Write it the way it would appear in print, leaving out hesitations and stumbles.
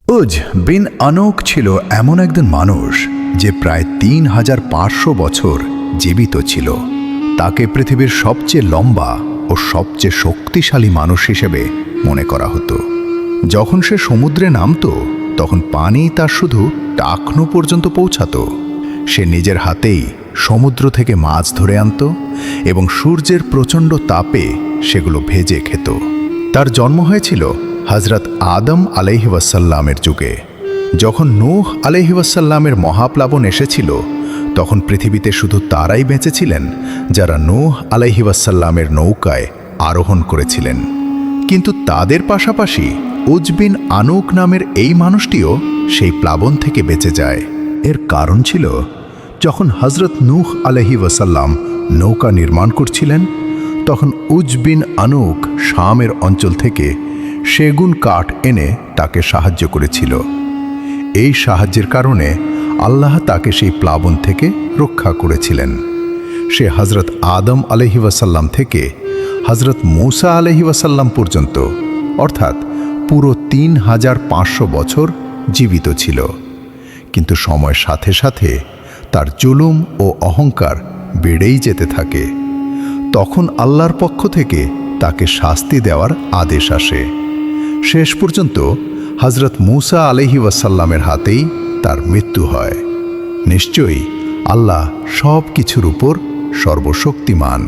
উজ বিন আনক ছিল এমন একজন মানুষ যে প্রায় ৩৫০০ বছর জীবিত ছিল। তাকে পৃথিবীর সবচেয়ে লম্বা ও সবচেয়ে শক্তিশালী মানুষ হিসেবে মনে করা হতো। যখন সে সমুদ্রে নামত তখন পানি তার শুধু টাকনো পর্যন্ত পৌঁছাতো। সে নিজের হাতেই সমুদ্র থেকে মাছ ধরে আনত এবং সূর্যের প্রচণ্ড তাপে সেগুলো ভেজে খেত। তার জন্ম হয়েছিল হযরত আদম আলাইহি ওয়াসাল্লামের যুগে। যখন নূহ আলাইহি ওয়াসাল্লামের মহাপ্লাবন এসেছিল তখন পৃথিবীতে শুধু তারাই বেঁচেছিলেন যারা নূহ আলাইহি ওয়াসাল্লামের নৌকায় আরোহণ করেছিলেন। কিন্তু তাদের পাশাপাশি উজ বিন আনুক নামের এই মানুষটিও সেই প্লাবন থেকে বেঁচে যায়। এর কারণ ছিল, যখন হযরত নূহ আলাইহি ওয়াসাল্লাম নৌকা নির্মাণ করছিলেন তখন উজ বিন আনুক শামের অঞ্চল থেকে সেগুন কাঠ এনে তাকে সাহায্য করেছিল। এই সাহায্যের কারণে আল্লাহ তাকে সেই প্লাবন থেকে রক্ষা করেছিলেন। সে হযরত আদম আলাইহি ওয়াসাল্লাম থেকে হযরত মূসা আলাইহি ওয়াসাল্লাম পর্যন্ত অর্থাৎ পুরো ৩৫০০ বছর জীবিত ছিল। কিন্তু সময়ের সাথে সাথে তার জুলুম ও অহংকার বেড়েই যেতে থাকে। তখন আল্লাহর পক্ষ থেকে তাকে শাস্তি দেওয়ার আদেশ আসে। শেষ পর্যন্ত হযরত মূসা আলাইহি ওয়াসাল্লামের হাতেই তার মৃত্যু হয়। নিশ্চয়ই আল্লাহ সব কিছুর উপর সর্বশক্তিমান।